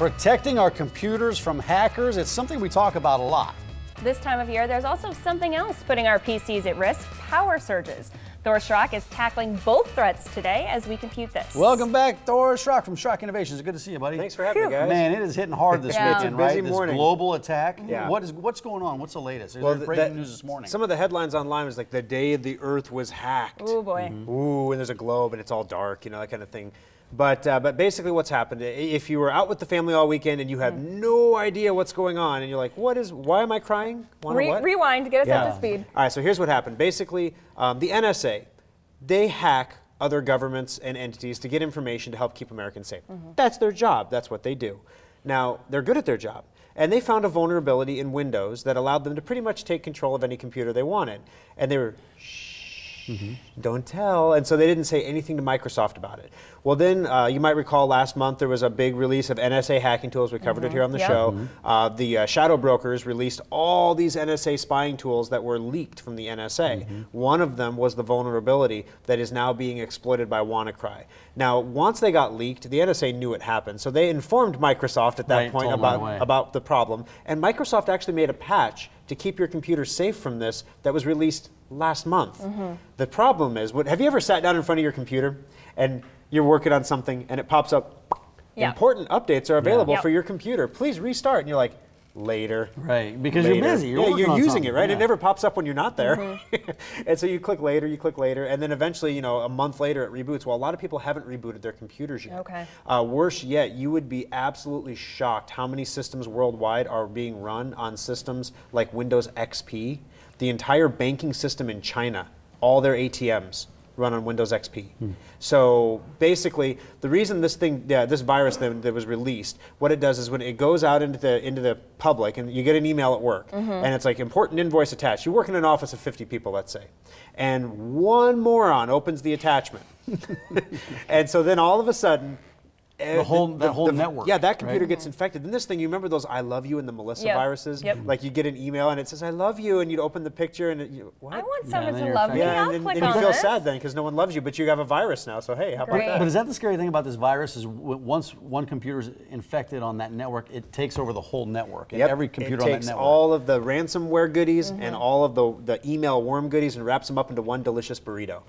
Protecting our computers from hackers, it's something we talk about a lot. This time of year, there's also something else putting our PCs at risk: power surges. Thor Schrock is tackling both threats today as we compute this. Welcome back, Thor Schrock from Schrock Innovations. Good to see you, buddy. Thanks for having me, guys. Man, it is hitting hard this weekend, right? Busy morning. This global attack. Yeah. What's going on? What's the latest? There's breaking news this morning. Some of the headlines online was like the day the Earth was hacked. Oh boy. Ooh, and there's a globe and it's all dark, you know, that kind of thing. But basically what's happened, if you were out with the family all weekend and you have no idea what's going on and you're like, why am I crying? Rewind, get us up to speed. All right, so here's what happened. Basically, the NSA, they hack other governments and entities to get information to help keep Americans safe. That's their job. That's what they do. Now, they're good at their job. And they found a vulnerability in Windows that allowed them to pretty much take control of any computer they wanted. And they were, don't tell. And so they didn't say anything to Microsoft about it. Well, then you might recall last month there was a big release of NSA hacking tools. We covered it here on the show. The shadow brokers released all these NSA spying tools that were leaked from the NSA. One of them was the vulnerability that is now being exploited by WannaCry. Now, once they got leaked, the NSA knew it happened. So they informed Microsoft at that point about the problem. And Microsoft actually made a patch to keep your computer safe from this that was released last month. The problem is, have you ever sat down in front of your computer and you're working on something and it pops up, important updates are available for your computer, please restart, and you're like, later. Right, because you're busy. You're using it, right? It never pops up when you're not there. And so you click later, and then eventually, you know, a month later it reboots. Well, a lot of people haven't rebooted their computers yet. Worse yet, you would be absolutely shocked how many systems worldwide are being run on systems like Windows XP. The entire banking system in China, all their ATMs run on Windows XP. So basically, the reason this thing, this virus that was released, what it does is when it goes out into the public, and you get an email at work, and it's like important invoice attached. You work in an office of 50 people, let's say, and one moron opens the attachment, and so then all of a sudden, that whole network. Yeah, that computer gets infected. And this thing, you remember those I love you and the Melissa viruses? Like you get an email and it says I love you, and you'd open the picture and what? I want someone to love me. I'll click on and you feel sad then because no one loves you, but you have a virus now. So hey, how about that? But is that the scary thing about this virus? Is once one computer is infected on that network, it takes over the whole network. And every computer on that network. It takes all of the ransomware goodies and all of the email worm goodies and wraps them up into one delicious burrito.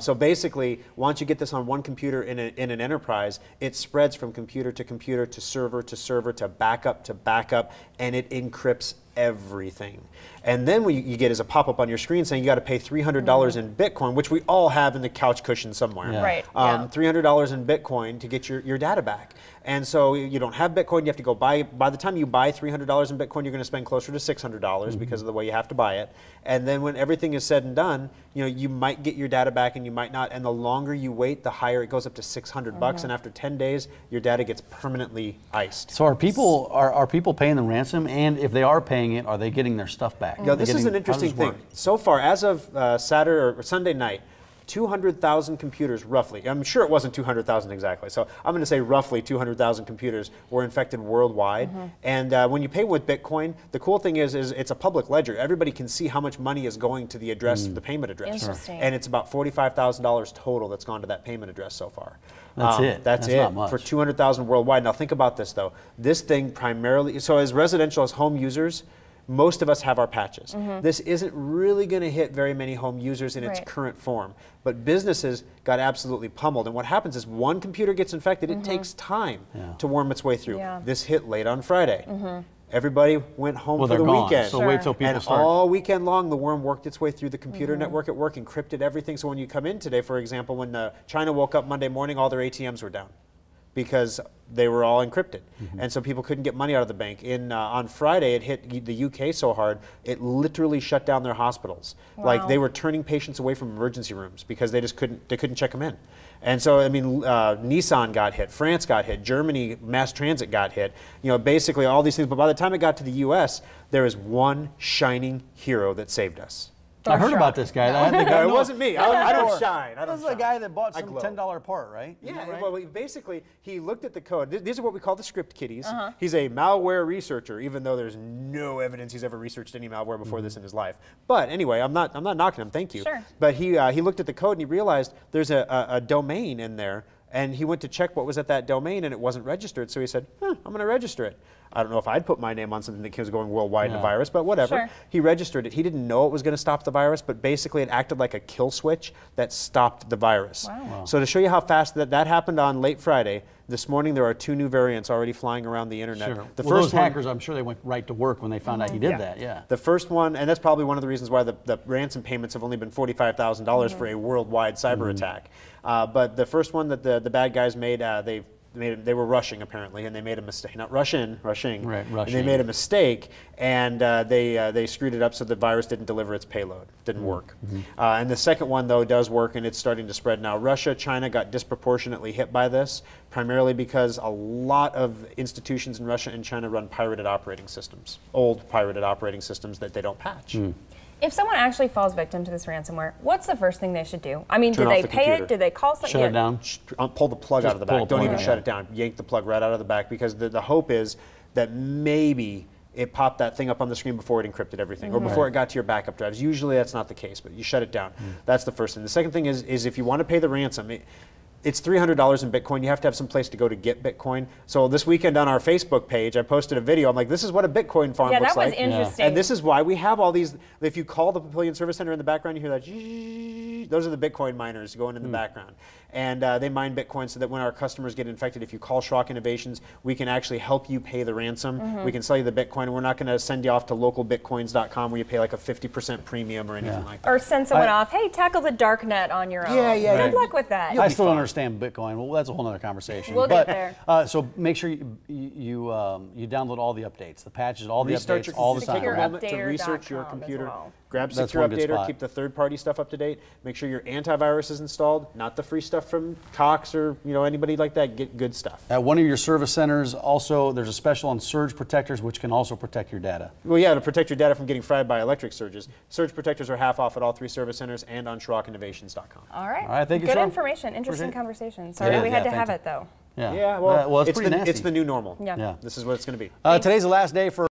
So basically, once you get this on one computer in an enterprise, it spreads from computer to computer to server to backup, and it encrypts everything. And then what you get is a pop-up on your screen saying you got to pay $300 in Bitcoin, which we all have in the couch cushion somewhere. $300 in Bitcoin to get your data back. And so you don't have Bitcoin, you have to go buy, by the time you buy $300 in Bitcoin, you're going to spend closer to $600 because of the way you have to buy it. And then when everything is said and done, you know, you might get your data back and you might not. And the longer you wait, the higher it goes, up to $600. And after 10 days, your data gets permanently iced. So are people paying the ransom? And if they are paying it, are they getting their stuff back? Yeah, this is an interesting thing. So far, as of Saturday or Sunday night, 200,000 computers, roughly. I'm sure it wasn't 200,000 exactly. So I'm going to say roughly 200,000 computers were infected worldwide. And when you pay with Bitcoin, the cool thing is it's a public ledger. Everybody can see how much money is going to the address, the payment address. Interesting. And it's about $45,000 total that's gone to that payment address so far. That's it. That's it not much. For 200,000 worldwide. Now think about this though. This thing primarily, so as residential, as home users, most of us have our patches. This isn't really going to hit very many home users in its current form. But businesses got absolutely pummeled. And what happens is one computer gets infected, it takes time to worm its way through. This hit late on Friday. Everybody went home for the weekend. So wait till people start. All weekend long, the worm worked its way through the computer network at work, encrypted everything. So when you come in today, for example, when China woke up Monday morning, all their ATMs were down because they were all encrypted. And so people couldn't get money out of the bank. On Friday, it hit the UK so hard, it literally shut down their hospitals. Like they were turning patients away from emergency rooms because they just couldn't check them in. And so, I mean, Nissan got hit, France got hit, Germany, mass transit got hit, you know, basically all these things. But by the time it got to the US, there is one shining hero that saved us. I heard about this guy. No, it wasn't me. I don't shine. This is a guy that bought some $10 part, right? Yeah, well, basically, he looked at the code. These are what we call the script kiddies. He's a malware researcher, even though there's no evidence he's ever researched any malware before this in his life. But anyway, I'm not knocking him, thank you. But he looked at the code and he realized there's a domain in there, And he went to check what was at that domain, and it wasn't registered. So he said, I'm going to register it. I don't know if I'd put my name on something that was going worldwide in a virus, but whatever. Sure. He registered it. He didn't know it was going to stop the virus, but basically it acted like a kill switch that stopped the virus. Wow. So to show you how fast that happened on late Friday, this morning there are 2 new variants already flying around the internet. Sure. The well, first those hackers, I'm sure they went right to work when they found out he did that. Yeah. The first one, and that's probably one of the reasons why the ransom payments have only been $45,000 for a worldwide cyber attack. But the first one that the bad guys made, they were rushing apparently, and they made a mistake. Not rushing. Right, And they made a mistake, and they screwed it up so the virus didn't deliver its payload. Didn't work. And the second one though does work, and it's starting to spread now. Russia, China got disproportionately hit by this, primarily because a lot of institutions in Russia and China run pirated operating systems, old pirated operating systems that they don't patch. If someone actually falls victim to this ransomware, what's the first thing they should do? I mean, Turn do they off the pay computer. it? Do they call someone? Shut it down. Pull the plug out of the back. Don't even shut out. it down. Yank the plug right out of the back, because the hope is that maybe it popped that thing up on the screen before it encrypted everything, or before it got to your backup drives. Usually that's not the case, but you shut it down. That's the first thing. The second thing is if you want to pay the ransom, it's $300 in Bitcoin. You have to have some place to go to get Bitcoin. So this weekend on our Facebook page, I posted a video. I'm like, this is what a Bitcoin farm looks like. Yeah, that was interesting. And this is why we have all these. If you call the Papillion Service Center in the background, you hear that. Those are the Bitcoin miners going in the background. And they mine Bitcoin so that when our customers get infected, if you call Schrock Innovations, we can actually help you pay the ransom. We can sell you the Bitcoin, and we're not going to send you off to localbitcoins.com where you pay like a 50% premium or anything like that. Or send someone off, hey, tackle the dark net on your own. Yeah. Good luck with that. I still don't understand Bitcoin. Well, that's a whole other conversation. We'll get there. So make sure you download all the updates, the patches, all the Restart updates, your all the time. Take a moment to research your SecureUpdater.com computer. as well. Grab That's Secure one good Updater, spot. keep the third-party stuff up to date. Make sure your antivirus is installed, not the free stuff from Cox or anybody like that. Get good stuff. At one of your service centers, also, there's a special on surge protectors, which can also protect your data. Well, yeah, to protect your data from getting fried by electric surges. Surge protectors are half off at all 3 service centers and on SchrockInnovations.com. All right. All right, thank you, Good Sean. information. Interesting Appreciate it. conversation. Sorry we had to have it, though. Yeah. Yeah, well, it's pretty nasty. it's the new normal. Yeah. This is what it's going to be. Today's the last day for